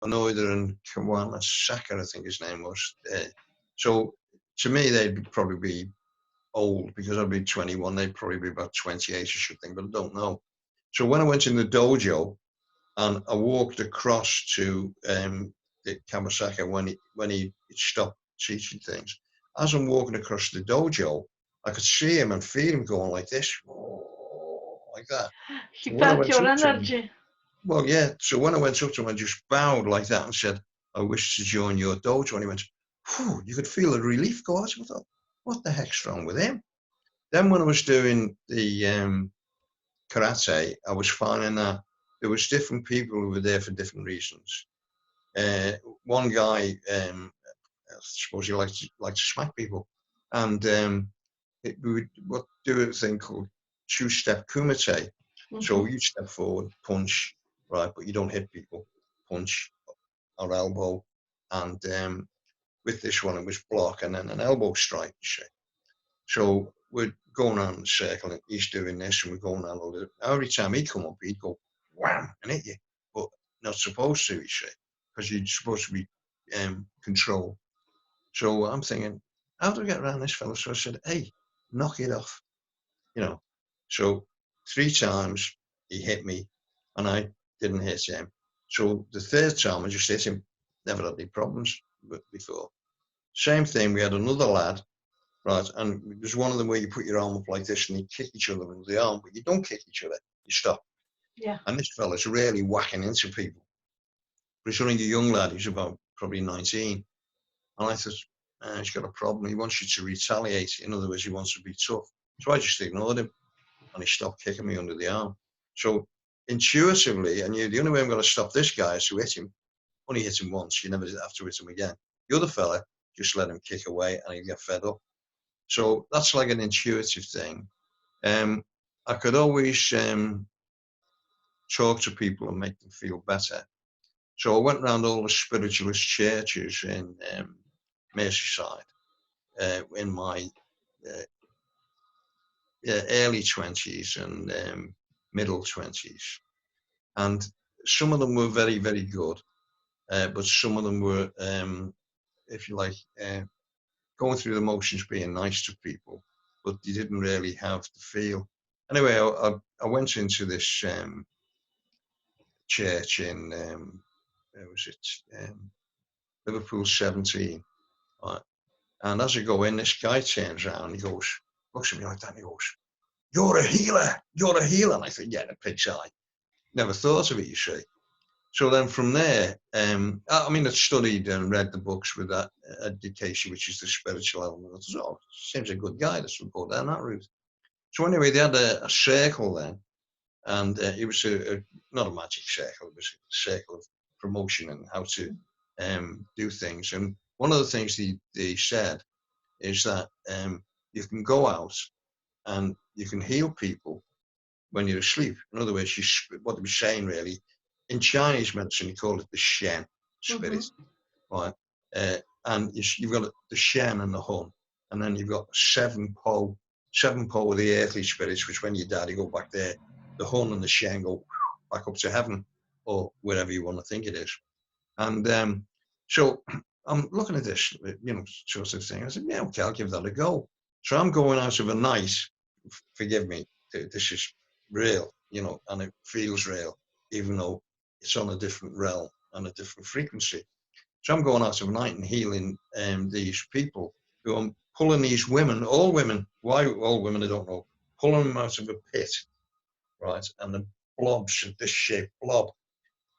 Anoida and Kawasaki, I think his name was. So to me, they'd probably be old because I'd be 21. They'd probably be about 28, I should think, but I don't know. So when I went in the dojo and I walked across to the Kawasaki when he stopped teaching things, as I'm walking across the dojo, I could see him and feel him going like this, like that. He So when I felt went your up to him, energy. well, yeah. So when I went up to him, I just bowed like that and said, "I wish to join your dojo." And he went, "Whew," you could feel the relief go out. I thought, what the heck's wrong with him? Then when I was doing the karate, I was finding that there was different people who were there for different reasons. Uh, One guy, I suppose he liked to smack people, and we would do a thing called two-step kumite. So Mhm. you step forward, punch, right, but you don't hit people. Punch or elbow, and with this one it was block and then an elbow strike. So we're going around in a circle, and he's doing this, and we're going around all the. Every time he'd come up, he'd go wham and hit you, but not supposed to, you see, because you're supposed to be control. So I'm thinking, how do I get around this fellow? So I said, "Hey, knock it off," you know. So 3 times he hit me, and I didn't hit him. So the third time I just hit him. Never had any problems before. Same thing. We had another lad, right, and there's one of them where you put your arm up like this and you kick each other with the arm, but you don't kick each other. You stop. Yeah. And this fella's really whacking into people. But he's only a young lad. He's about probably 19. And I thought, he's got a problem. He wants you to retaliate. In other words, he wants to be tough. So I just ignored him, and he stopped kicking me under the arm. So intuitively, I knew the only way I'm going to stop this guy is to hit him. Only hit him once. You never have to hit him again. The other fella, just let him kick away, and he'd get fed up. So that's like an intuitive thing. Um, I could always talk to people and make them feel better. So I went around all the spiritualist churches in Merseyside in my uh, early 20s and middle 20s. And some of them were very, very good, but some of them were, if you like, going through the motions, being nice to people, but they didn't really have the feel. Anyway, I went into this church in, where was it, Liverpool 17. Right? And as I go in, this guy turns around, he goes, looks at me like that, and he goes, "You're a healer, you're a healer." And I said, "Yeah, the pig's eye." Never thought of it, you see. So then from there, I mean, I studied and read the books with that education, which is the spiritual element. I thought, oh, seems a good guy. Let's go down that route. So anyway, they had a circle then, and it was not a magic circle. It was a circle of promotion and how to do things. And one of the things they said is that you can go out and you can heal people when you're asleep. In other words, what they were saying really, in Chinese medicine, you call it the Shen spirit, Mhm. right? And you've got the Shen and the Hun, and then you've got seven po of the earthly spirits, which when you die, you go back there. The Hun and the Shen go back up to heaven or wherever you want to think it is. And so I'm looking at this, sort of thing. I said, yeah, okay, I'll give that a go. So I'm going out of a night, forgive me, this is real, and it feels real, even though it's on a different realm and a different frequency. So I'm going out of a night and healing these people who I'm pulling these women, all women, why all women, I don't know, pulling them out of a pit, right? And the blobs of this shape blob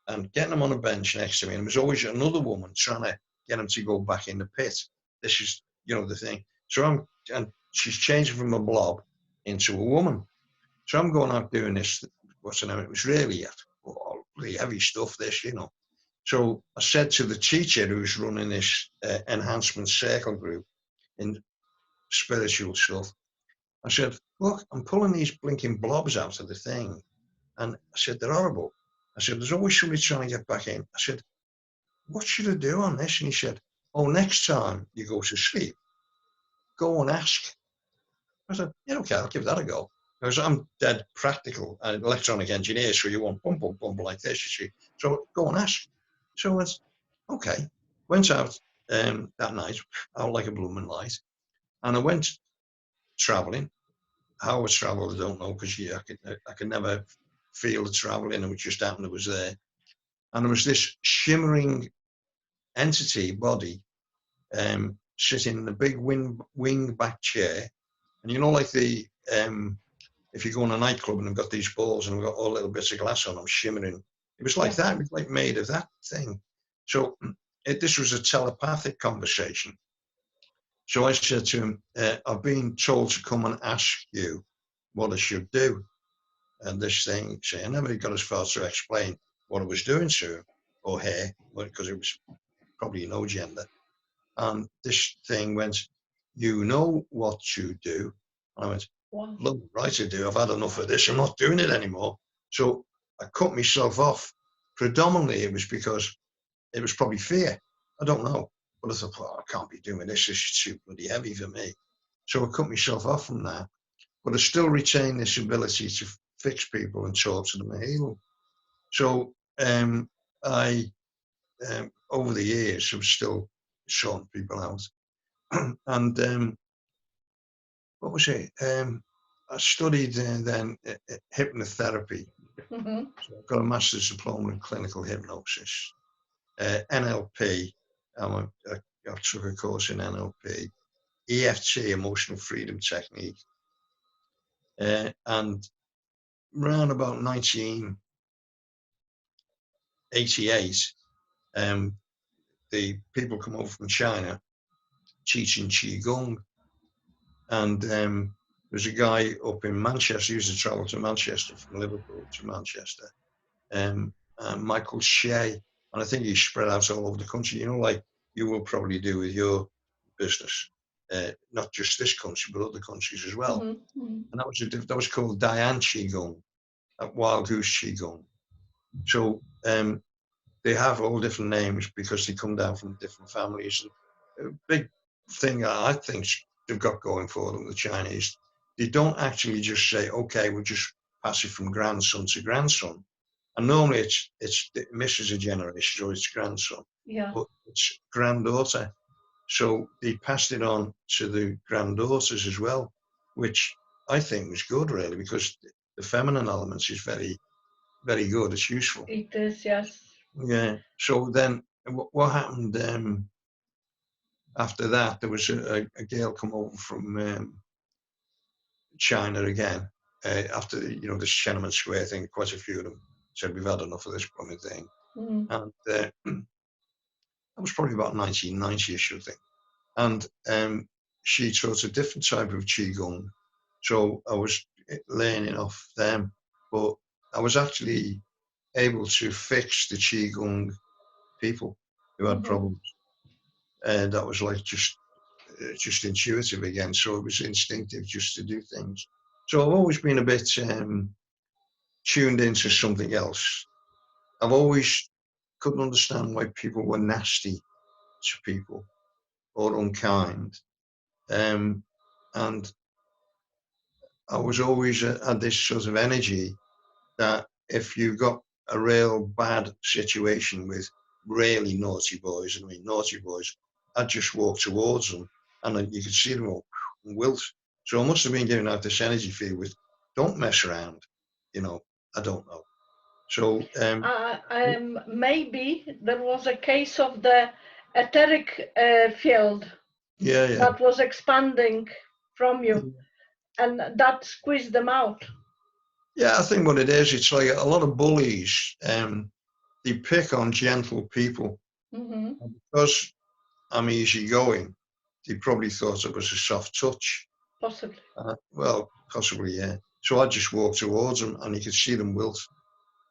and getting them on a bench next to me. And there was always another woman trying to get them to go back in the pit. This is, the thing. And she's changing from a blob into a woman. So I'm going out doing this. What's the name? It was really really heavy stuff, this. So I said to the teacher who's running this enhancement circle group in spiritual stuff, I said, look, I'm pulling these blinking blobs out of the thing. And I said, they're horrible. I said, there's always somebody trying to get back in. I said, what should I do on this? And he said, oh, next time you go to sleep, go and ask. I said, yeah, okay, I'll give that a go. Because I'm dead practical and electronic engineer, so you want bump like this, you see. So go and ask. So I went, okay. Went out that night, out like a blooming light. And I went traveling. How I travelled, I don't know, because I could never feel the travelling. It was just happened, it was there. And there was this shimmering entity, body, sitting in a big wing back chair. And you know, like if you go in a nightclub and they've got these balls and they've got all little bits of glass on them shimmering. It was like that. It was like made of that thing. So this was a telepathic conversation. So I said to him, I've been told to come and ask you what I should do. And this thing, I never got as far to explain what I was doing to him or her, because it was probably no gender. And this thing went, you know what to do. And I went, look, right to do. I've had enough of this. I'm not doing it anymore. So I cut myself off. Predominantly, it was because it was probably fear. I don't know. But I thought, well, I can't be doing this. This is too bloody heavy for me. So I cut myself off from that. But I still retain this ability to fix people and talk to them and heal them. So I, over the years, I'm still sorting people out. And what was it? I studied then hypnotherapy. Mm-hmm. So I've got a master's diploma in clinical hypnosis. NLP, I took a course in NLP. EFT, emotional freedom technique. And around about 1988, the people come over from China teaching Qigong. And there's a guy up in Manchester, used to travel to Manchester from Liverpool to Manchester, Michael Shea. And I think he's spread out all over the country, you know, like you will probably do with your business, not just this country, but other countries as well. Mm-hmm. And that was called Diane Qigong, Wild Goose Qigong. So they have all different names because they come down from different families. And a big thing I think they've got going for them, the Chinese, they don't actually just say, okay, we'll just pass it from grandson to grandson. And normally it misses a generation, or it's grandson, but it's granddaughter. So they passed it on to the granddaughters as well, which I think was good, really, because the feminine elements is very, very good. It's useful. It is, yes. Yeah. So then what happened after that, there was a girl come over from China again, after, you know, this Tiananmen Square thing. Quite a few of them said, we've had enough of this plumbing thing. Mm. And that was probably about 1990-ish, I think. And she taught a different type of Qigong. So I was learning off them, but I was actually able to fix the Qigong people who had problems. And that was like just intuitive again. So it was instinctive just to do things. So I've always been a bit tuned into something else. I've always couldn't understand why people were nasty to people or unkind. And I was always had this sort of energy that if you got a real bad situation with really naughty boys, I mean, naughty boys, I'd just walk towards them and then you could see them all wilt. So I must have been giving out this energy field with, don't mess around, you know, I don't know. So maybe there was a case of the etheric field that was expanding from you, and that squeezed them out. Yeah, I think what it is, it's like a lot of bullies, they pick on gentle people. Mm-hmm. And because I'm easygoing, they probably thought it was a soft touch. Possibly. Well, possibly, yeah. So I just walked towards them and you could see them wilt.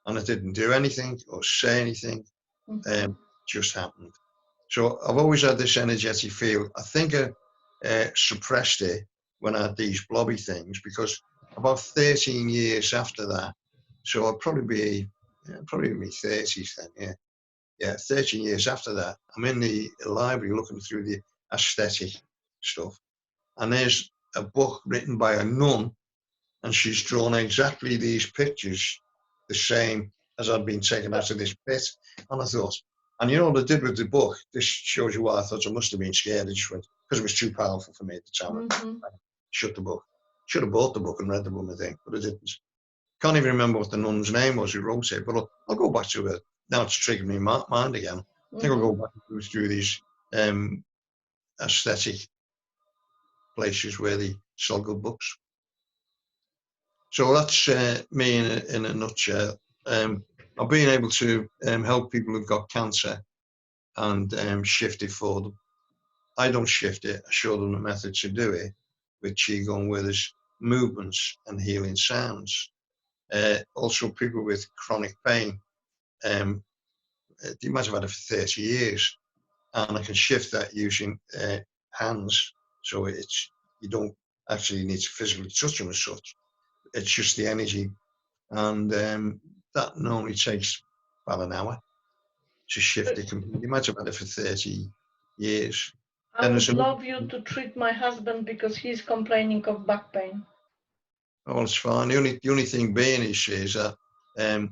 And I didn't do anything or say anything. Mm-hmm. Just happened. So I've always had this energetic field. I think I suppressed it when I had these blobby things, because about 13 years after that, so I'd probably be in my 30s then, yeah, 13 years after that, I'm in the library looking through the aesthetic stuff, and there's a book written by a nun, and she's drawn exactly these pictures, the same as I'd been taken out of this pit. And I thought, And you know what I did with the book? This shows you why I thought I must have been scared. I just went, because it was too powerful for me at the time. I shut the book. Should have bought the book and read the blooming thing, but I didn't. Can't even remember what the nun's name was who wrote it, but I'll go back to it. Now it's triggered me in my mind again. I think I'll go back and through these aesthetic places where they sell good books. So that's me in a nutshell. I've been able to help people who've got cancer and shift it for them. I don't shift it. I show them the method to do it with Qigong, where there's movements and healing sounds. Also, people with chronic pain, you might have had it for 30 years, and I can shift that using hands, so you don't actually need to physically touch them as such. It's just the energy, and that normally takes about an hour to shift it completely. You might have had it for 30 years. I would love you to treat my husband because he's complaining of back pain. Oh, it's fine. The only thing being is that the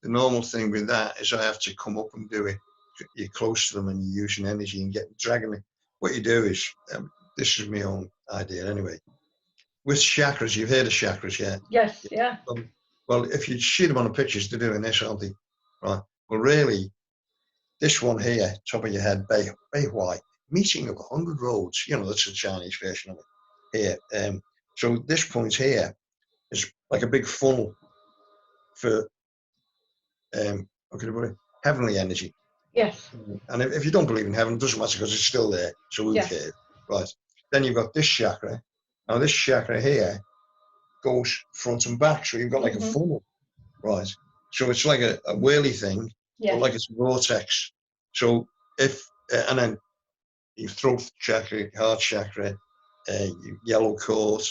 normal thing with that is I have to come up and do it. You're close to them and you're using energy and dragging it. What you do is, this is my own idea anyway. With chakras, you've heard of chakras, yeah? Yes, yeah. Well, if you see them on the pictures, they're doing this, aren't they? Right. Well, really, this one here, top of your head, Bei Hui, meeting of 100 roads. You know, that's the Chinese version of it here. So this point here is like a big funnel for heavenly energy. Yes. And if you don't believe in heaven, it doesn't matter because it's still there. So who cares? Right. Then you've got this chakra. Now this chakra here goes front and back. So you've got like a funnel. Right. So it's like a whirly thing, but like it's a vortex. So and then your throat chakra, heart chakra, your yellow cord,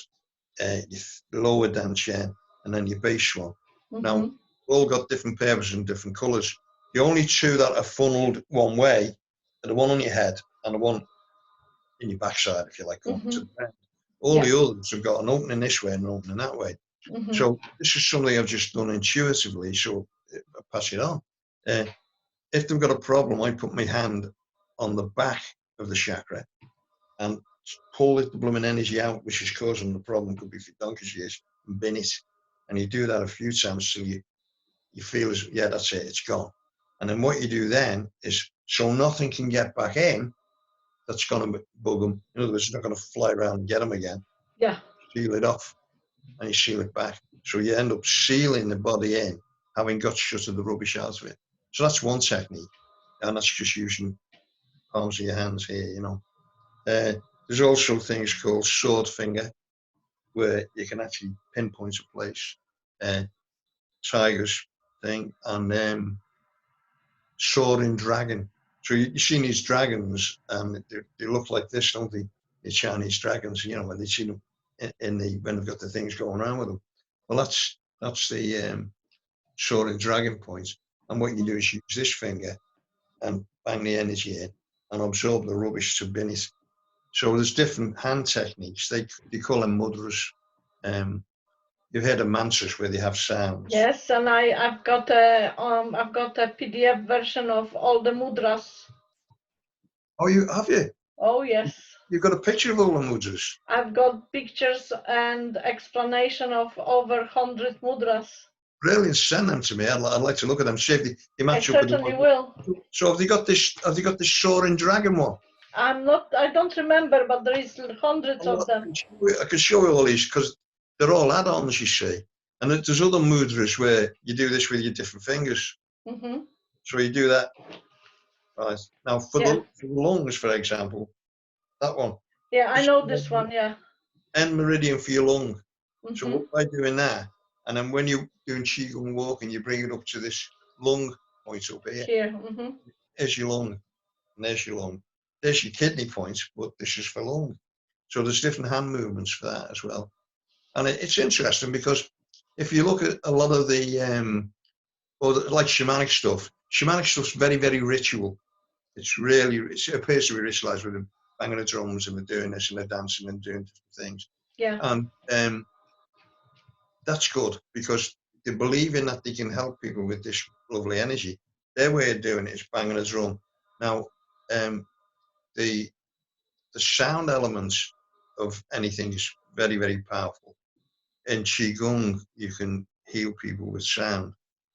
your lower dantian, and then your base one. Now, all got different purposes and different colours. The only two that are funneled one way are the one on your head and the one in your backside, if you like, going to the ground. All the others have got an opening this way and an opening that way. So this is something I've just done intuitively, so I pass it on. If they've got a problem, I put my hand on the back of the chakra and pull the blooming energy out, which is causing the problem. Could be for donkey's years, and bin it. And you do that a few times till you feel as, yeah, that's it, it's gone. And then what you do then is, so nothing can get back in that's going to bug them. In other words, it's not going to fly around and get them again. Yeah. Seal it off and you seal it back. So you end up sealing the body in, having got shut of the rubbish out of it. So that's one technique. And that's just using palms of your hands here, you know. There's also things called sword finger, where you can actually pinpoint a place. Tiger's thing, and soaring dragon. So you've seen these dragons, and they look like this, don't they? The Chinese dragons, you know, when they see them when they've got the things going around with them. Well, that's the soaring dragon point. And what you do is use this finger and bang the energy in and absorb the rubbish to bin it. So there's different hand techniques. They call them mudras. You've heard of mantras where they have sounds. Yes, and I've got a PDF version of all the mudras. Oh, have you? Oh, yes. You've got a picture of all the mudras. I've got pictures and explanation of over 100 mudras. Brilliant! Send them to me. I'd like to look at them. See if they match up with them. I certainly will. So have they got this soaring dragon one? I don't remember, but there is hundreds of them. I can show you all these because they're all add-ons, you see. And there's other mudras where you do this with your different fingers. So you do that. Right. Now, for the lungs, for example, that one. Yeah, I know this one, yeah. End meridian for your lung. So by doing that, and then when you're doing Qigong walking, you bring it up to this lung point up here. Here. There's your lung, and there's your lung. There's your kidney point, but this is for lung. So there's different hand movements for that as well. And it's interesting because if you look at a lot of like shamanic stuff's very, very ritual. It appears to be ritualized with them banging the drums and they're doing this and they're dancing and doing different things. Yeah. And that's good because they believe in that they can help people with this lovely energy. their way of doing it is banging a drum. Now, the sound elements of anything is very, very powerful. In Qigong, you can heal people with sound.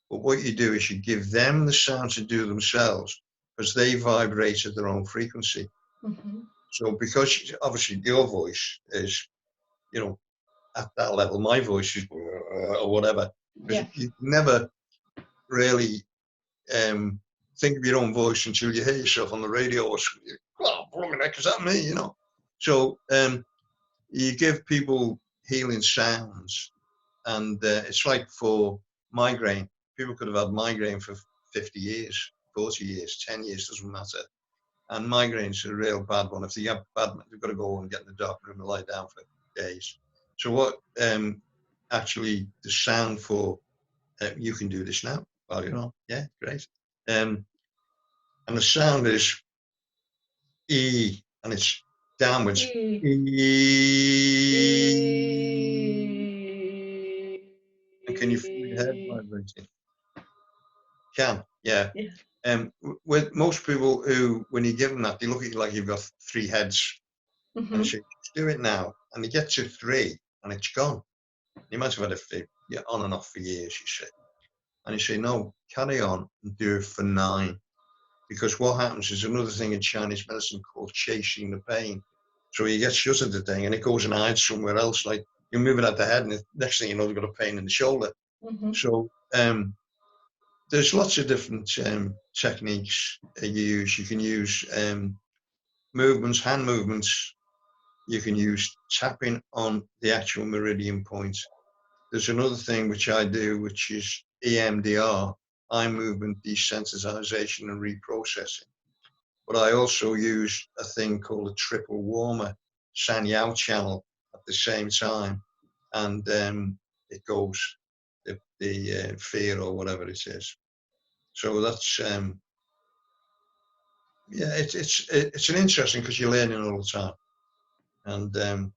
But what you do is you give them the sound to do themselves, because they vibrate at their own frequency. Mm-hmm. So because obviously your voice is, you know, at that level, my voice is or whatever. Because you never really think of your own voice until you hear yourself on the radio or something. Oh, is that me? You know. So you give people healing sounds, and it's like for migraine. People could have had migraine for 50 years, 40 years, 10 years, doesn't matter. And migraine's a real bad one. If they have bad, they've got to go and get in the dark room and lie down for days. So what actually the sound for, you can do this now, well, you know, yeah, great. And the sound is E, and it's downwards. E. And can you feel your head vibrating? Can, yeah. With most people who, when you give them that, they look at you like you've got 3 heads. Mm-hmm. And you say, just do it now. And you get to 3 and it's gone. You might have had it on and off for years, you say. And you say, no, carry on and do it for 9. Because what happens is another thing in Chinese medicine called chasing the pain. So you get shut at the thing and it goes and hides somewhere else. Like you're moving at the head and the next thing you know, you've got a pain in the shoulder. Mm-hmm. So there's lots of different techniques you use. You can use movements, hand movements. You can use tapping on the actual meridian point. There's another thing which I do, which is EMDR, eye movement desensitization and reprocessing. But I also use a thing called a triple warmer Sanyao channel at the same time. And it goes, the fear or whatever it is. So that's, yeah, it's an interesting, because you're learning all the time. And the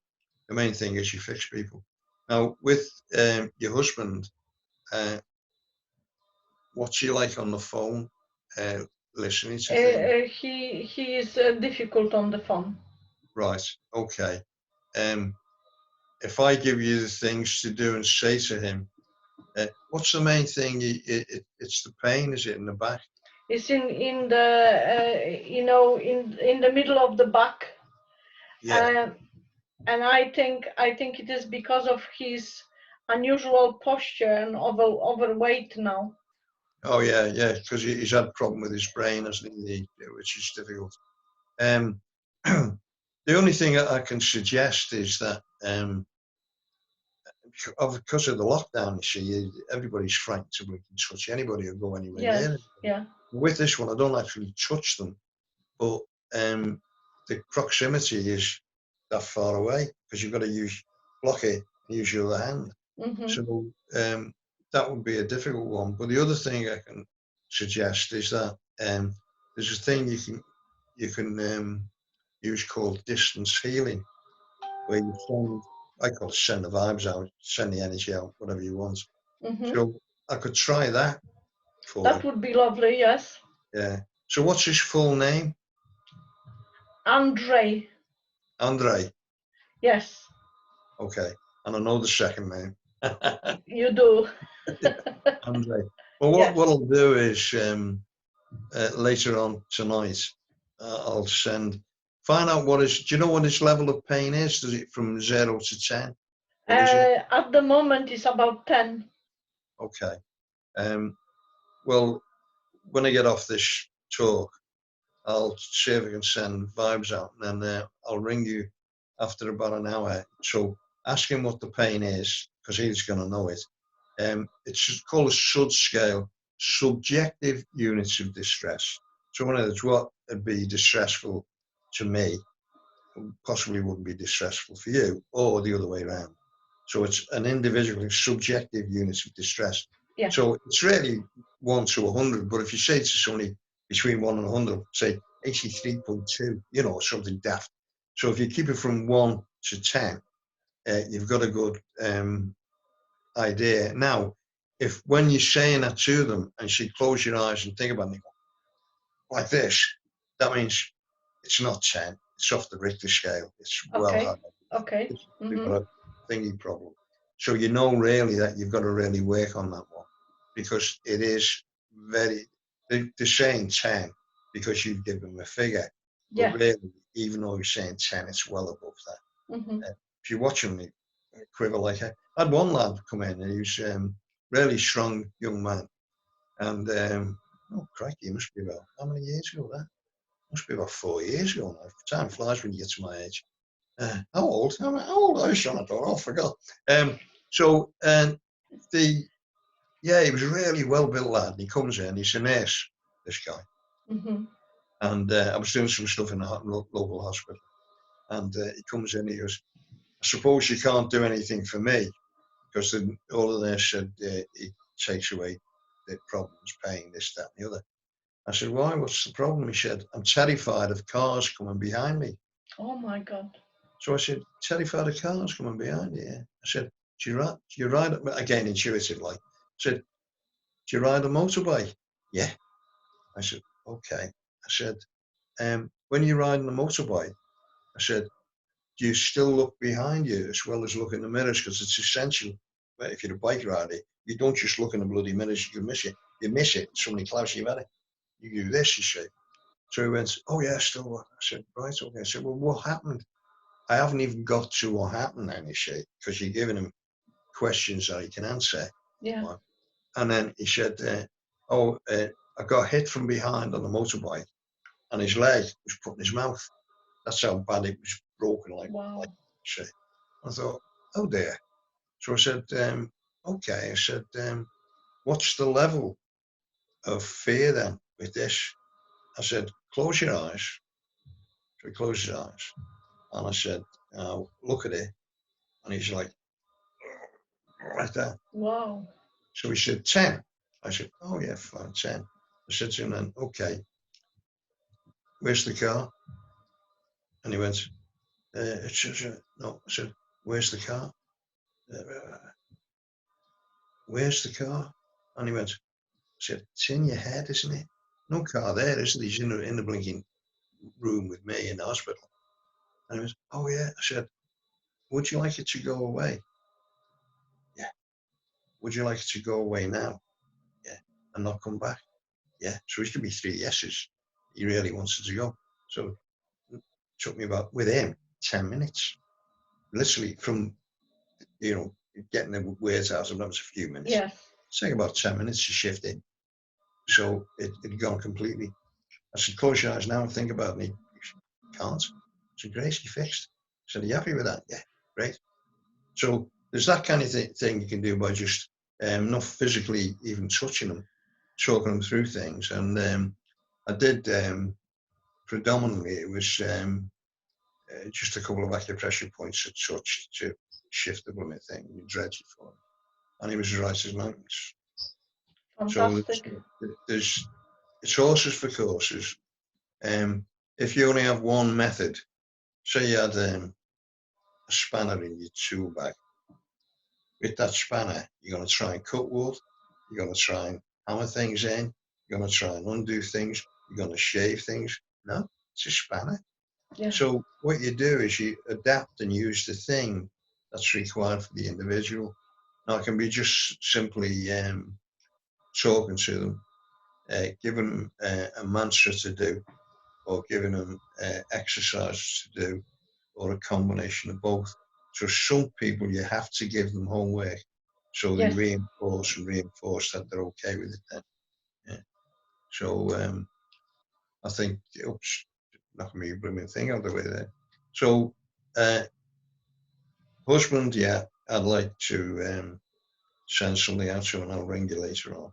main thing is you fix people. Now, with your husband, what's he like on the phone, listening to things? He is difficult on the phone. Right, okay. If I give you the things to do and say to him, what's the main thing? It's the pain, is it, in the back? It's in the you know, in the middle of the back. Yeah. And I think it is because of his unusual posture and overweight now. Oh yeah, because he's had a problem with his brain, hasn't he? Which is difficult. The only thing I can suggest is that because of the lockdown, you see, everybody's frightened to touch anybody or go anywhere near them. Yeah. With this one, I don't actually touch them, but the proximity is that far away, because you've got to block it, use your other hand. Mm-hmm. So that would be a difficult one. But the other thing I can suggest is that there's a thing you can use called distance healing, where you send, I call it send the vibes out, send the energy out, whatever you want. Mm-hmm. So I could try that for that would be lovely, yes. Yeah. So what's his full name? Andre. Andre? Yes. Okay. And I know the second name. You do. Andre. Well, what I'll do is later on tonight, I'll find out do you know what his level of pain is? Does it from 0 to 10? At the moment, it's about 10. Okay. Well, when I get off this talk, I'll see if I can send vibes out, and then I'll ring you after about an hour. So ask him what the pain is, because he's going to know it. It's called a SUD scale, subjective units of distress. So in other words, what would be distressful to me possibly wouldn't be distressful for you, or the other way around. So it's an individual subjective units of distress. Yeah. So it's really 1 to 100, but if you say to somebody between 1 and 100, say 83.2, you know, something daft. So if you keep it from 1 to 10, you've got a good idea. Now, if when you're saying that to them and she close your eyes and think about it like this, that means it's not 10. It's off the Richter scale. It's well high. Okay. You've got a thingy problem. So you know really that you've got to really work on that one, because it is very, they're saying 10 because you've given them a figure. Yeah. But really, even though you're saying 10, it's well above that. If you're watching me quiver like I had one lad come in, and he was really strong young man. And, oh, crikey, he must be about, how many years ago that? Must be about 4 years ago now. Time flies when you get to my age. How old? How old I was trying to talk? I forgot. He was a really well-built lad. He comes in, he's a nurse, this guy. And I was doing some stuff in the local hospital. And he comes in, he goes, I suppose you can't do anything for me, because all of this said he takes away the problems, pain, this, that, and the other. I said, why? What's the problem? He said, I'm terrified of cars coming behind me. Oh my God. So I said, terrified of cars coming behind you? I said, do you ride, again, intuitive, like, I said, do you ride a motorbike? Yeah. I said, okay. I said, when you're riding a motorbike, I said, do you still look behind you as well as look in the mirrors? Because it's essential. If you're a bike rider, you don't just look in the bloody mirrors, you can miss it. You miss it, somebody clouds you at it. You do this, you see. So he went, oh yeah, still what? I said, right, okay. I said, well, what happened? I haven't even got to what happened then, you see, because you're giving him questions that he can answer. Yeah. Right? And then he said, I got hit from behind on the motorbike, and his leg was put in his mouth. That's how bad it was broken, like shit. I thought, oh dear. So I said, okay. I said, what's the level of fear then with this? I said, close your eyes. So he closed his eyes. And I said, look at it. And he's like that. Wow. So he said, 10. I said, oh yeah, fine, 10. I said to him then, okay, where's the car? And he went, no. I said, where's the car? Where's the car? And he went, I said, it's in your head, isn't it? No car there, is it? He's in the blinking room with me in the hospital. And he went, oh yeah. I said, would you like it to go away? Yeah. Would you like it to go away now? Yeah. And not come back? Yeah. So it could be 3 yeses. He really wants it to go. So it took me about, with him, 10 minutes. Literally from, getting the words out of that was a few minutes. Yeah. It's taking about 10 minutes to shift it. So it had gone completely. I said, close your eyes now and think about me. He can't. I said, Grace, you fixed. I said, are you happy with that? Yeah, great. So there's that kind of thing you can do by just not physically even touching them, talking them through things. And I did, predominantly, it was just a couple of acupressure points at touch to shift the blooming thing. You dread you for him. And he was as right as mountains. Fantastic. So it's horses for courses. If you only have one method, say you had a spanner in your tool bag, with that spanner, you're going to try and cut wood, you're going to try and hammer things in, you're going to try and undo things, you're going to shave things. No, it's a spanner. Yeah. So what you do is you adapt and use the thing that's required for the individual. Now, it can be just simply talking to them, giving them a mantra to do, or giving them exercises to do, or a combination of both. So some people, you have to give them homework, so they reinforce that they're okay with it then. Yeah. So I think, oops, not going to be a blooming thing out of the way there. So husband, yeah, I'd like to send something out to him, and I'll ring you later on.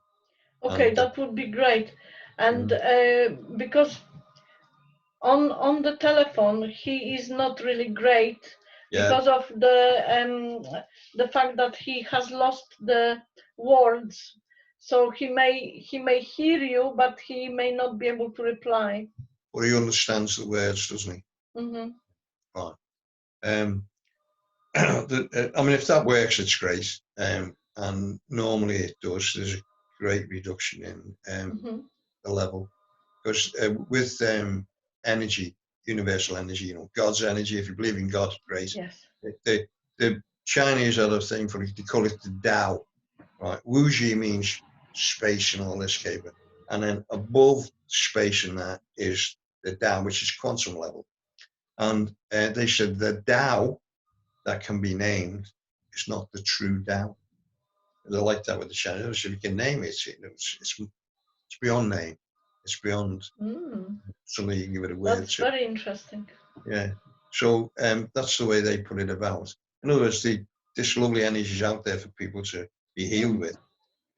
Okay, that would be great. And because on the telephone he is not really great, because of the fact that he has lost the words. So he may hear you, but he may not be able to reply. Well, he understands the words, doesn't he? Mm-hmm. Fine. I mean, if that works, it's great. And and normally it does. There's a great reduction in the level, because with energy, universal energy, you know, God's energy. If you believe in God, great. Yes. The Chinese have a thing for it. They call it the Tao, right? Wuji means space and all this caper, and then above space and that is the Tao, which is quantum level. And they said the Tao that can be named is not the true Tao. They like that with the Chinese. If you can name it, it's beyond name. It's beyond something you can give it a word. That's very interesting. Yeah. So that's the way they put it about. In other words, this lovely energy is out there for people to be healed with,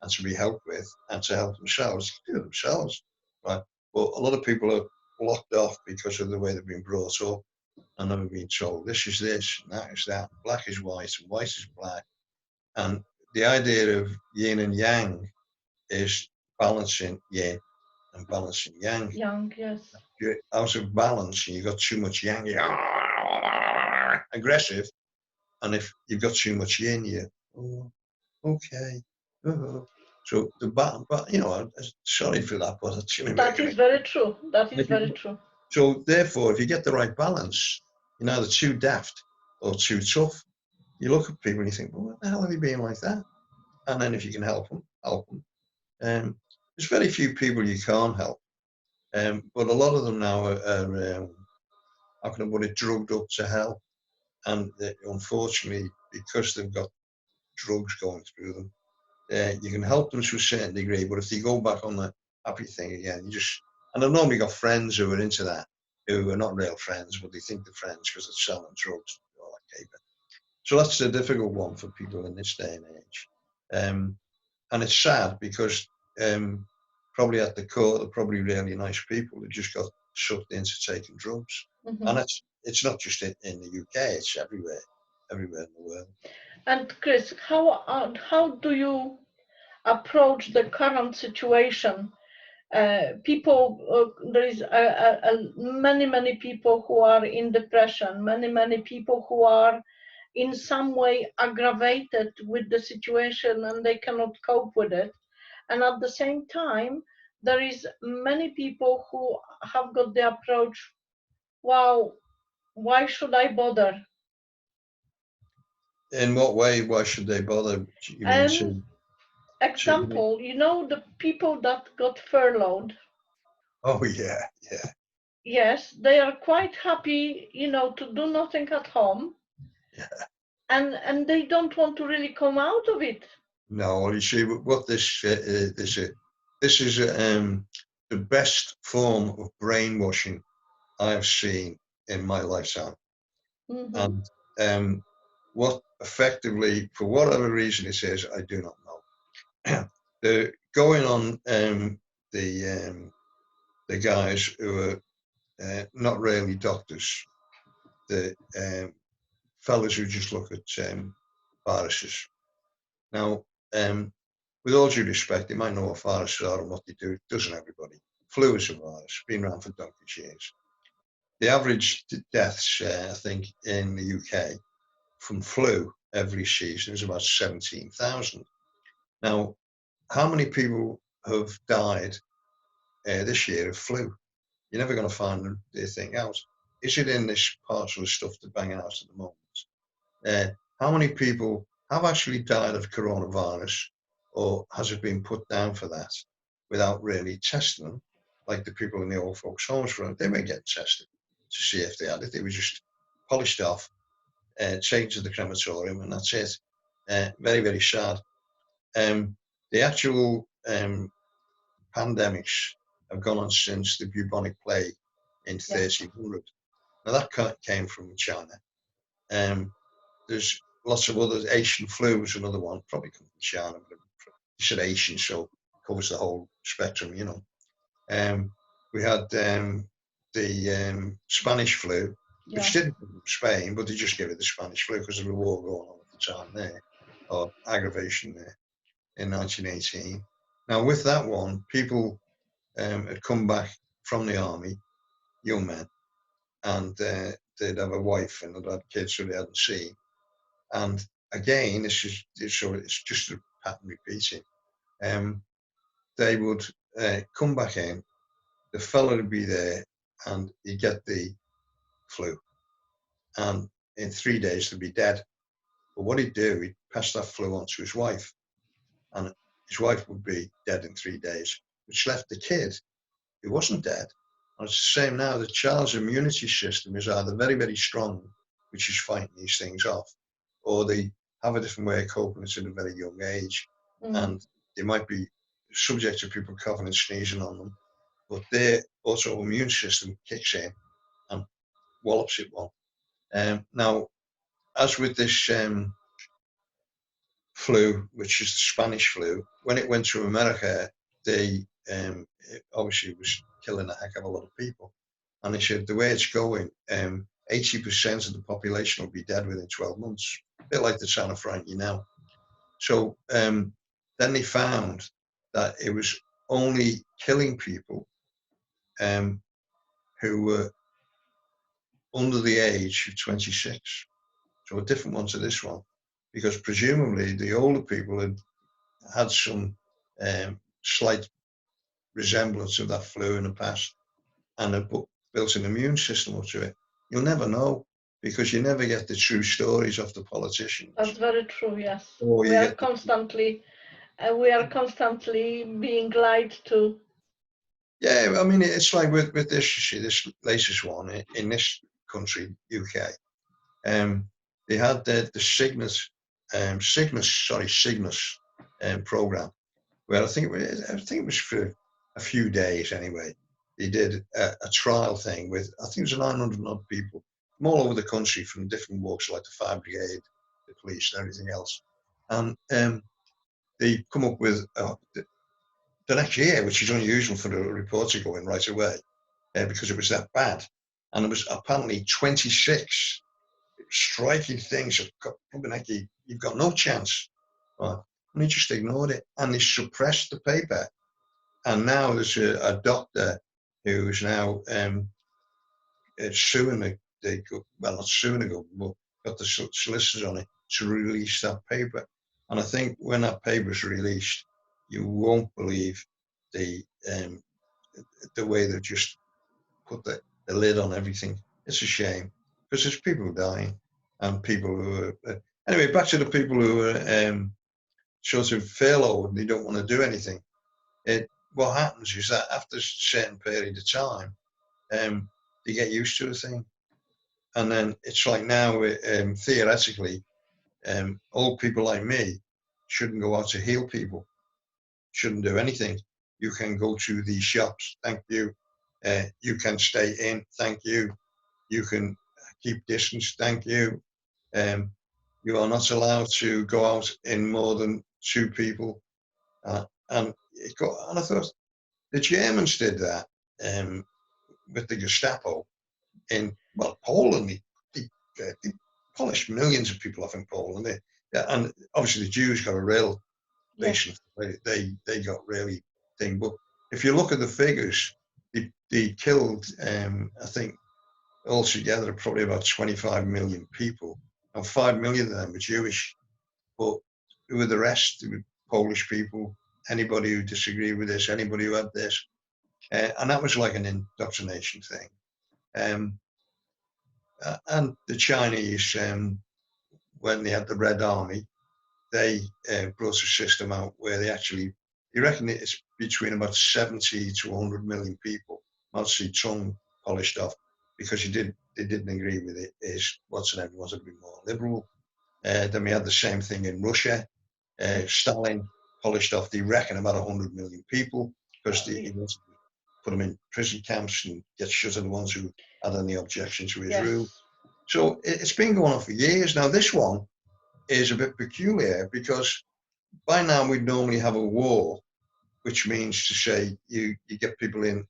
and to be helped with, and to help themselves, do it themselves, right? But a lot of people are blocked off because of the way they've been brought up and never been told this is this, and that is that, black is white, and white is black. And the idea of yin and yang is balancing yin and balancing yang. Yang, yes. You're out of balance and you've got too much yang, you're aggressive. And if you've got too much yin, you're, oh, okay. Oh. So but you know, sorry for that, but it's that is very true. That is very true. So therefore, if you get the right balance, you're neither too daft or too tough. You look at people and you think, well, what the hell are they being like that? And then if you can help them, help them. There's very few people you can't help. But a lot of them now are how can I put it, drugged up to hell. And unfortunately, because they've got drugs going through them, you can help them to a certain degree, but if they go back on the happy thing again, and I've normally got friends who are into that, who are not real friends, but they think they're friends because they're selling drugs and all that caper. So that's a difficult one for people in this day and age. And it's sad because probably at the core, they're probably really nice people who just got sucked into taking drugs. And it's not just in the UK, it's everywhere in the world. And Chris, how do you approach the current situation? People, there is many people who are in depression, many people who are in some way aggravated with the situation and they cannot cope with it. And at the same time, there is many people who have got the approach, wow, why should I bother? In what way? Why should they bother? Example, you know, the people that got furloughed. Oh yeah. Yes, they are quite happy, you know, to do nothing at home. Yeah. And they don't want to really come out of it. No, you see what this is the best form of brainwashing I have seen in my lifetime. And what effectively, for whatever reason it is, I do not know. They're going on the guys who are not really doctors, the fellas who just look at viruses. Now, with all due respect, they might know what viruses are and what they do. Doesn't everybody? Flu is a virus, been around for donkey's years. The average deaths, I think, in the UK from flu every season is about 17,000. Now, how many people have died this year of flu? You're never going to find the thing out. Is it in this parcel of stuff to bang out at the moment? How many people have actually died of coronavirus, or has it been put down for that without really testing them? Like the people in the old folks' homes, they may get tested to see if they had it. They were just polished off, taken to the crematorium, and that's it. Very, very sad. The actual pandemics have gone on since the bubonic plague in 1300. Now that came from China. There's lots of other. Asian flu is another one, probably come from China. But you said Asian, so it covers the whole spectrum, you know. We had the Spanish flu, which didn't come from Spain, but they just gave it the Spanish flu because of the war going on at the time there, or aggravation there in 1918. Now with that one, people had come back from the army, young men, and they'd have a wife and they'd have kids who they hadn't seen. And again, it's just pattern repeating. They would come back in, the fella would be there, and he'd get the flu. And in 3 days, they'd be dead. But what he'd do, he'd pass that flu on to his wife. And his wife would be dead in 3 days, which left the kid who wasn't dead. And it's the same now. The child's immunity system is either very, very strong, which is fighting these things off, or they have a different way of coping. It's at a very young age. And they might be subject to people coughing and sneezing on them, but their autoimmune system kicks in and wallops it one. Now, as with this flu, which is the Spanish flu, when it went to America, they obviously was killing a heck of a lot of people. And they said the way it's going, 80% of the population will be dead within 12 months. A bit like the Santa Frankie now. So then they found that it was only killing people who were under the age of 26. So a different one to this one, because presumably the older people had some slight resemblance of that flu in the past and had built an immune system up to it. You'll never know, because you never get the true stories of the politicians. That's very true, yes. We are constantly being lied to. Yeah, I mean, it's like with this, you see, this latest one in this country, UK. They had the Cygnus program, where I think it was for a few days anyway. They did a trial thing with, I think it was 900 odd people from all over the country, from different walks, like the fire brigade, the police, and everything else. And they come up with the next year, which is unusual for the report to go in right away, because it was that bad. And there was apparently 26 striking things of you've got no chance. Well, and they just ignored it, and they suppressed the paper. And now there's a doctor who's now suing not suing the government, but got the solicitors on it to release that paper. And I think when that paper is released, you won't believe the way they've just put the lid on everything. It's a shame, because there's people dying, and people who are anyway. Back to the people who are sort of furloughed and they don't want to do anything. What happens is that after a certain period of time, they get used to the thing, and then it's like now, theoretically, old people like me shouldn't go out to heal people, shouldn't do anything. You can go to these shops, thank you. You can stay in, thank you. You can keep distance, thank you. You are not allowed to go out in more than 2 people. And I thought the Germans did that with the Gestapo in Poland. They polished millions of people off in Poland. And obviously the Jews got a real nation. They got really thing. But if you look at the figures, they killed, I think, altogether probably about 25 million people, and 5 million of them were Jewish. But who were the rest? They were Polish people, anybody who disagreed with this, anybody who had this. And that was like an indoctrination thing. And the Chinese, when they had the Red Army, they brought a system out where they reckon it's between about 70 to 100 million people, mostly tongue polished off, because they didn't agree with it. What's the name? Wanted to be more liberal. Then we had the same thing in Russia. Stalin polished off, they reckon, about 100 million people, because he wanted to put them in prison camps and get shut of the ones who had any objection to his rule. So it's been going on for years. Now, this one is a bit peculiar, because by now we'd normally have a war, which means to say you get people in,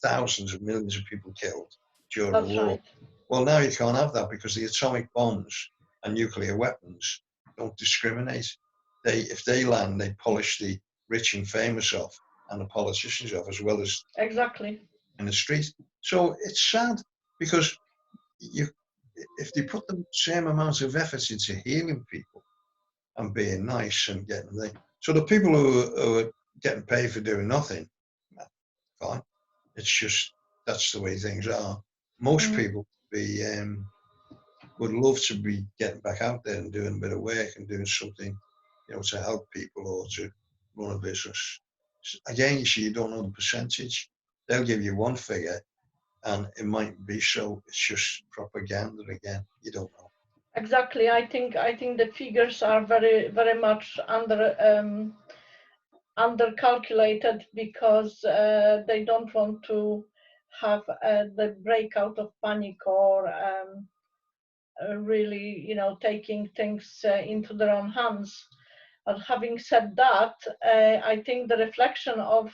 thousands of millions of people killed during a war. Right. Well, now you can't have that, because the atomic bombs and nuclear weapons don't discriminate. If they land, they polish the rich and famous off, and the politicians off, as well as exactly in the street. So it's sad, because if they put the same amount of effort into healing people, and being nice and getting the. So the people who are getting paid for doing nothing, fine. It's just that's the way things are. Most people would love to be getting back out there and doing a bit of work and doing something, to help people or to run a business. Again, you see, you don't know the percentage. They'll give you one figure, and it might be so. It's just propaganda again. You don't know. Exactly. I think the figures are very very much under calculated because they don't want to have the breakout of panic or really, taking things into their own hands. But having said that, I think the reflection of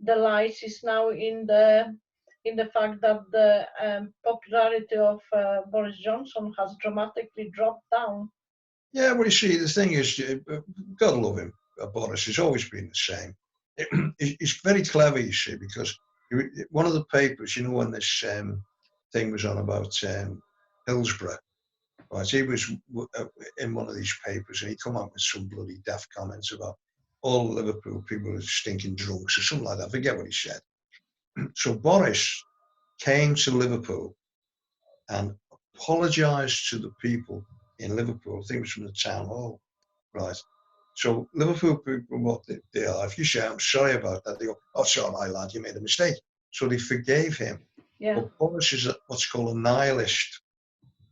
the lies is now in the fact that the popularity of Boris Johnson has dramatically dropped down. Yeah, well, you see, the thing is, gotta love him. Boris has always been the same. He's very clever, you see, because one of the papers, when this thing was on about Hillsborough, right? He was in one of these papers, and he come up with some bloody daft comments about all Liverpool people are stinking drunks or something like that. I forget what he said. So Boris came to Liverpool and apologised to the people in Liverpool. I think it was from the town hall, right? So Liverpool people, what they are, if you say, I'm sorry about that, they go, oh, sorry, my lad, you made a mistake. So they forgave him. Yeah. But Boris is what's called a nihilist.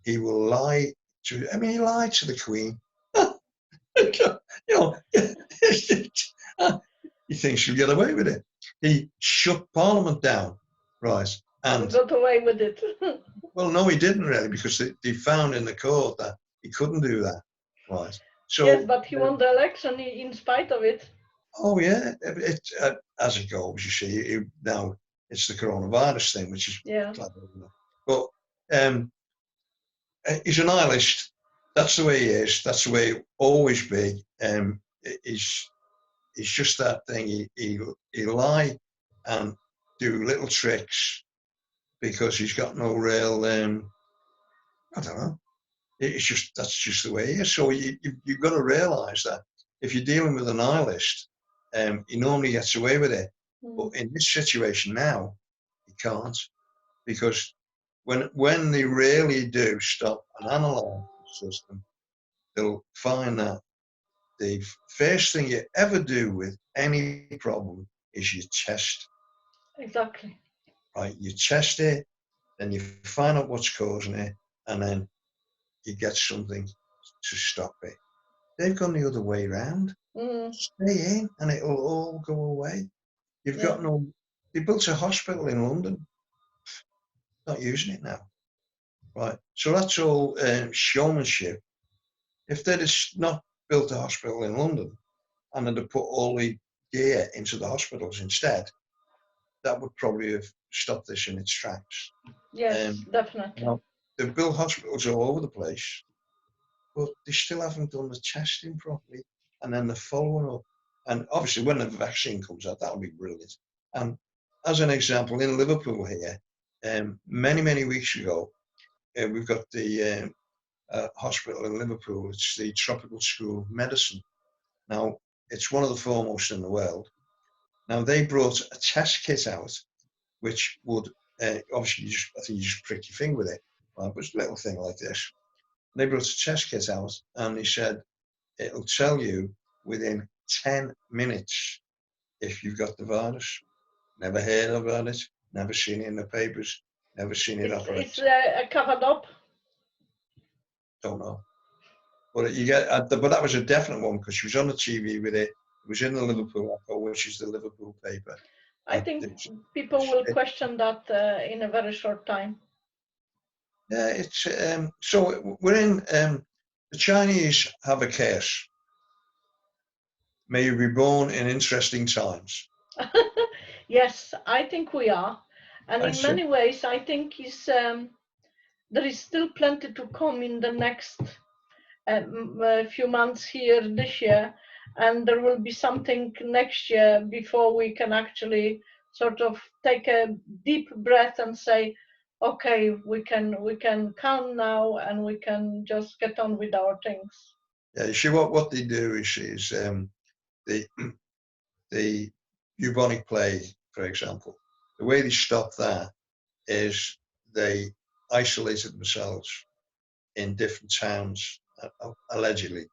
He will lie he lied to the Queen. He thinks she'll get away with it. He shut Parliament down, right? And got away with it. Well, no, he didn't really, because they found in the court that he couldn't do that, right? So yes, but he won the election in spite of it. Oh yeah, as it goes, you see, now it's the coronavirus thing, which is clever, but he's a nihilist. That's the way he is. That's the way it always be. He's just that thing. He lie and do little tricks because he's got no real. I don't know. That's just the way he is. So you've got to realise that if you're dealing with a nihilist, he normally gets away with it. But in this situation now, he can't, because when they really do stop and analyse the system, they'll find that the first thing you ever do with any problem is you test. Exactly. Right, you test it, then you find out what's causing it, and then you get something to stop it. They've gone the other way around. Stay in and it'll all go away. You've got no. They built a hospital in London. Not using it now, right? So that's all showmanship. If they'd have not built a hospital in London and they'd put all the gear into the hospitals instead, that would probably have stopped this in its tracks. Yes, definitely. They've built hospitals all over the place, but they still haven't done the testing properly, and then the following up. And obviously, when the vaccine comes out, that'll be brilliant. And as an example, in Liverpool here, many weeks ago, we've got the hospital in Liverpool. It's the Tropical School of Medicine. Now, it's one of the foremost in the world. Now, they brought a test kit out, which would obviously, I think you just prick your finger with it, right? But it's a little thing like this. They brought a test kit out, and they said it'll tell you within 10 minutes if you've got the virus. Never heard about it, never seen it in the papers, never seen it operate. It's covered up? Don't know. But you get, but that was a definite one because she was on the TV with it. It was in the Liverpool Echo, which is the Liverpool paper. I think people will question that in a very short time. Yeah, it's so we're in. The Chinese have a curse. May you be born in interesting times. Yes, I think we are, and in many ways, I think there is still plenty to come in the next few months here this year, and there will be something next year before we can actually sort of take a deep breath and say, okay, we can calm now and we can just get on with our things. Yeah, you see what they do is the the bubonic plague, for example. The way they stop that is they isolated themselves in different towns, allegedly.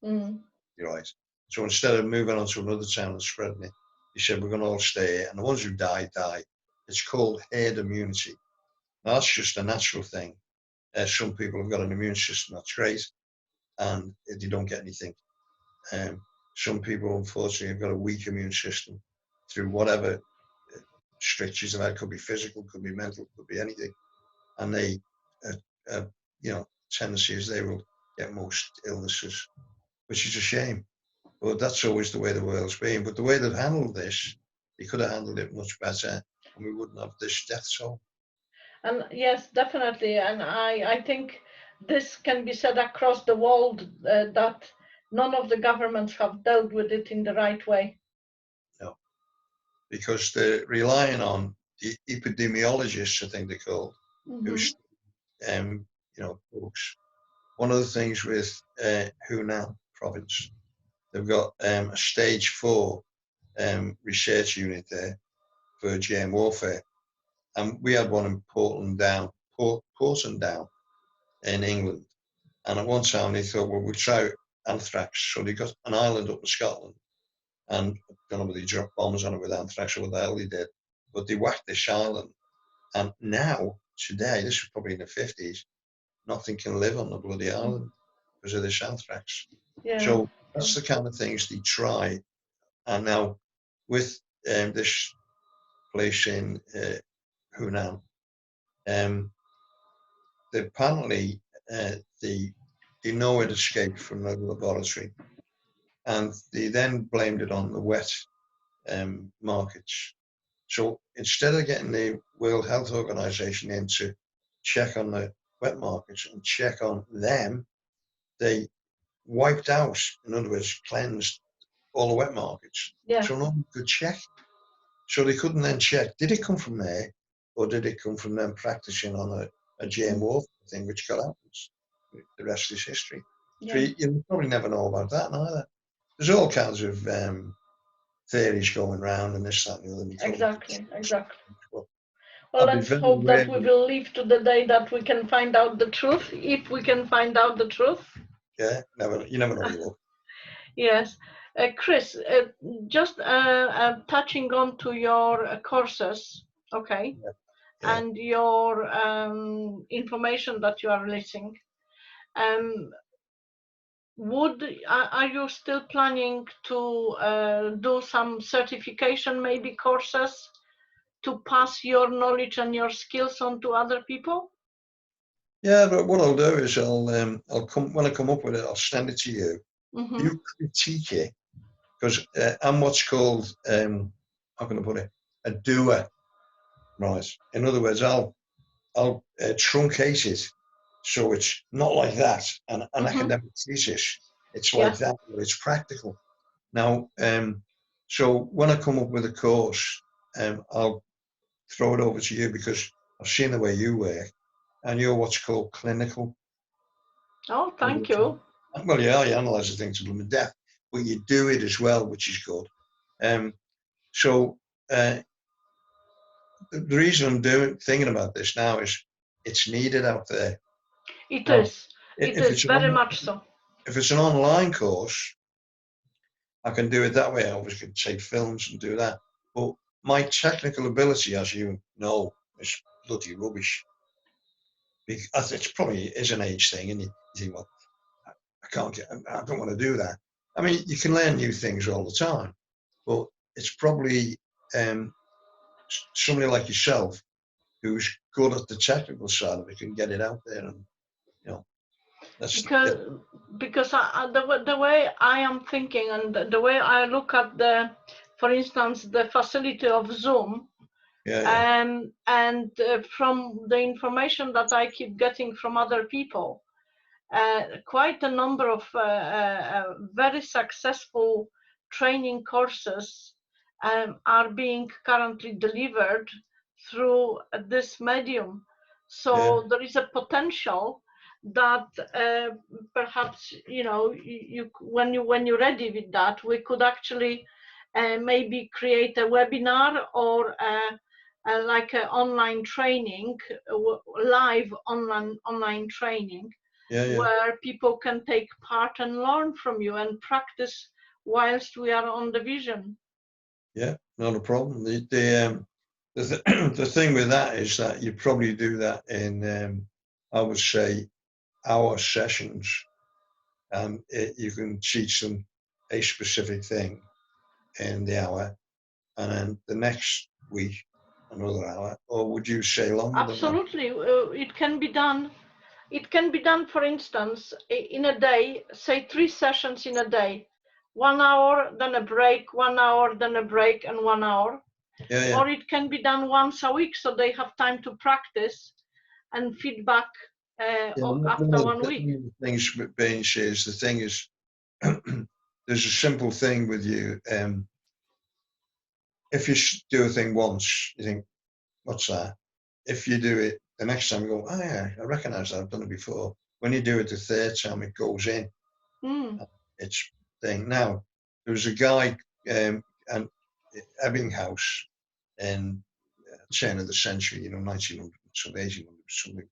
Mm. You're right. So instead of moving on to another town and spreading it, he said, we're going to all stay here. And the ones who die, die. It's called herd immunity. Now, that's just a natural thing. Some people have got an immune system that's great, and they don't get anything. Some people, unfortunately, have got a weak immune system through whatever strictures they've had. Could be physical, could be mental, could be anything. And they, tendency is they will get most illnesses, which is a shame. But that's always the way the world's been. But the way they've handled this, they could have handled it much better, and we wouldn't have this death toll. And yes, definitely. And I think this can be said across the world that none of the governments have dealt with it in the right way. No, because they're relying on the epidemiologists, I think they're called, who's, books. One of the things with Hunan province, they've got a stage 4 research unit there for GM warfare. And we had one in Portland Down in England. And at one time they thought, well, we'll try anthrax. So they got an island up in Scotland. And I don't know whether they dropped bombs on it with anthrax or what the hell they did. But they whacked this island. And now, today, this was probably in the 50s, nothing can live on the bloody island because of this anthrax. Yeah. So that's the kind of things they try. And now with this place in Hunan, apparently they know it escaped from the laboratory, and they then blamed it on the wet markets. So instead of getting the World Health Organization in to check on the wet markets and check on them, they wiped out, in other words, cleansed all the wet markets. Yeah. So no one could check. So they couldn't then check, did it come from there, or did it come from them practicing on a GM warfare thing, which got out? The rest is history. Yeah. So you probably never know about that either. There's all kinds of theories going around and this, that, and the other. Exactly. Well, let's hope that we will live to the day that we can find out the truth, if we can find out the truth. Yeah, you never know you will. Yes. Chris, just touching on to your courses, okay, and your information that you are releasing. Are you still planning to do some certification, maybe courses, to pass your knowledge and your skills on to other people? Yeah, but what I'll do is I'll come when I come up with it. I'll send it to you. Mm-hmm. You critique it, because I'm what's called how can I put it, a doer, right? In other words, I'll truncate it so it's not like that, an academic thesis. It's like that, but it's practical. Now, so when I come up with a course, I'll throw it over to you, because I've seen the way you work, and you're what's called clinical. Oh, thank you. Well, yeah, you analyze the thing to blooming death, but you do it as well, which is good. So the reason I'm thinking about this now is it's needed out there. It is. It is very much so. If it's an online course, I can do it that way. I always can take films and do that. But my technical ability, as you know, is bloody rubbish. Because it probably is an age thing, and you think, well, I don't want to do that. I mean, you can learn new things all the time, but it's probably somebody like yourself who's good at the technical side of it can get it out there, and because the way I am thinking and the way I look at for instance, the facility of Zoom, and from the information that I keep getting from other people, quite a number of very successful training courses are being currently delivered through this medium. So there is a potential that perhaps, you know, when you're ready with that, we could actually maybe create a webinar or like an online training, live online training, Yeah. where people can take part and learn from you and practice whilst we are on the vision. Yeah, not a problem. The thing with that is that you probably do that in, I would say, hour sessions. You can teach them a specific thing in the hour, and then the next week another hour. Or would you say longer than that? Absolutely, it can be done. It can be done, for instance, in a day, say 3 sessions in a day, 1 hour, then a break, 1 hour, then a break, and 1 hour. Yeah. Or it can be done once a week, so they have time to practice and feedback after 1 week. One of the things being shared, the thing is, there's a simple thing with you. If you do a thing once, you think, what's that? If you do it the next time, you go, oh yeah, I recognise that, I've done it before. When you do it the third time, it goes in. It's thing. Now, there was a guy and Ebbinghaus in turn of the century, 1900, some 1800, something,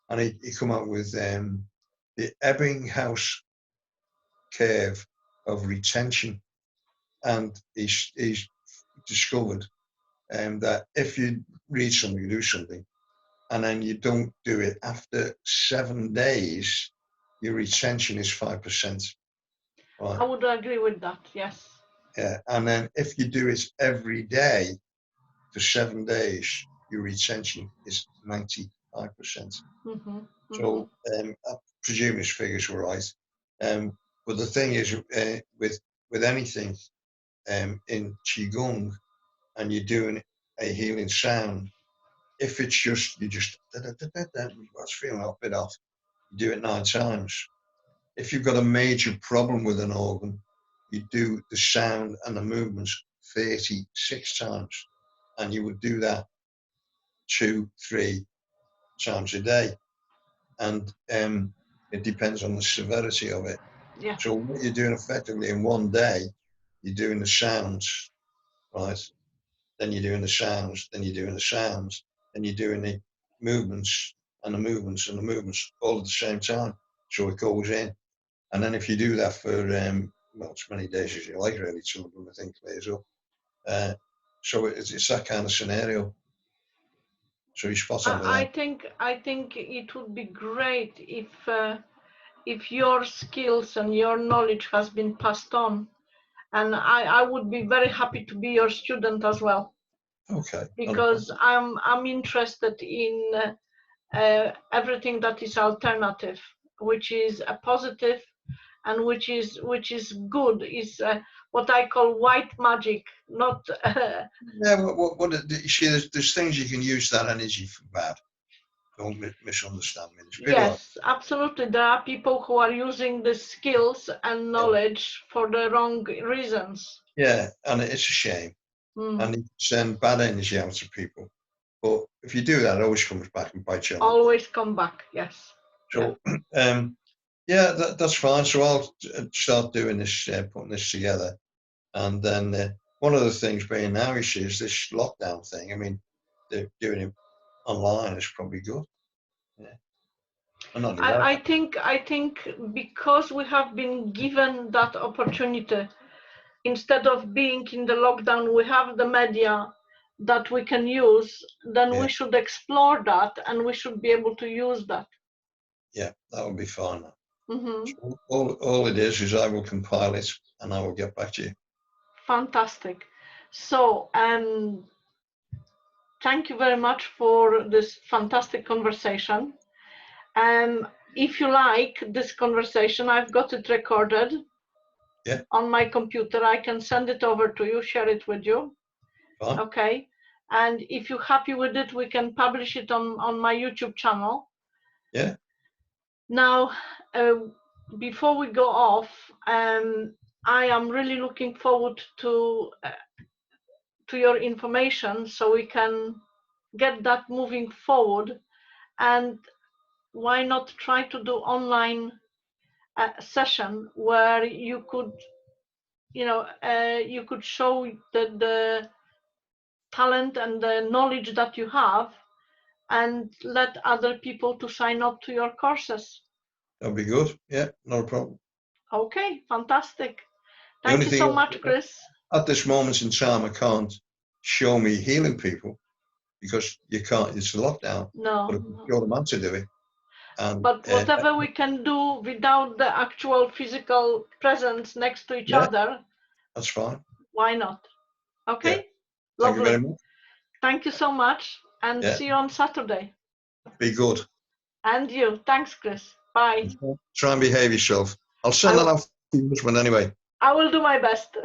and he come up with the Ebbinghaus curve of retention, and he's discovered that if you read something, you do something, and then you don't do it after 7 days, your retention is 5%. Right. I would agree with that, yes. Yeah, and then if you do it every day for 7 days, your retention is 95%. So I presume his figures were right. But the thing is, with anything in Qigong, and you're doing a healing sound, if it's just, you just, what's feeling a bit off, you do it 9 times. If you've got a major problem with an organ, you do the sound and the movements 36 times, and you would do that 2-3 times a day, and it depends on the severity of it. Yeah. So what you're doing effectively in one day, you're doing the sounds, right? Then you're doing the sounds, then you're doing the sounds, then you're doing the movements and the movements and the movements all at the same time. So it goes in. And then if you do that for, well, as many days as you like, really, till the thing clears up. So it's that kind of scenario. So you're spot on with that. I think it would be great if your skills and your knowledge has been passed on, and I would be very happy to be your student as well. Okay. Because I'm interested in everything that is alternative, which is a positive, and which is good, is what I call white magic, not. Yeah. What you see, there's things you can use that energy for bad. Don't misunderstand me. Yes, absolutely. There are people who are using the skills and knowledge for the wrong reasons. Yeah, and it's a shame. And you send bad energy out to people. But if you do that, it always comes back and bites you. Always come back, yes. So, yeah, that's fine. So I'll start doing this, putting this together. And then one of the things being now is this lockdown thing. I mean, they're doing it online is probably good. Yeah. I think because we have been given that opportunity, instead of being in the lockdown, we have the media that we can use, then we should explore that, and we should be able to use that. Yeah, that would be fine. So all it is I will compile it and I will get back to you. Fantastic. So thank you very much for this fantastic conversation. If you like this conversation, I've got it recorded on my computer. I can send it over to you, share it with you. Fine. Okay. And if you're happy with it, we can publish it on my YouTube channel. Yeah. Now, before we go off, I am really looking forward to your information, so we can get that moving forward. And why not try to do online session where you could, you could show the talent and the knowledge that you have, and let other people to sign up to your courses. That'd be good. Yeah, not a problem. Okay, fantastic. Thank you so much, Chris. At this moment in time, I can't show me healing people because you can't. It's a lockdown. No. But if you show them how to do it. But whatever we can do without the actual physical presence next to each other, that's fine. Why not? Okay. Yeah. Thank you very much. Thank you so much, and see you on Saturday. Be good. And you. Thanks, Chris. Bye. Try and behave yourself. I'll send that out to your husband anyway. I will do my best.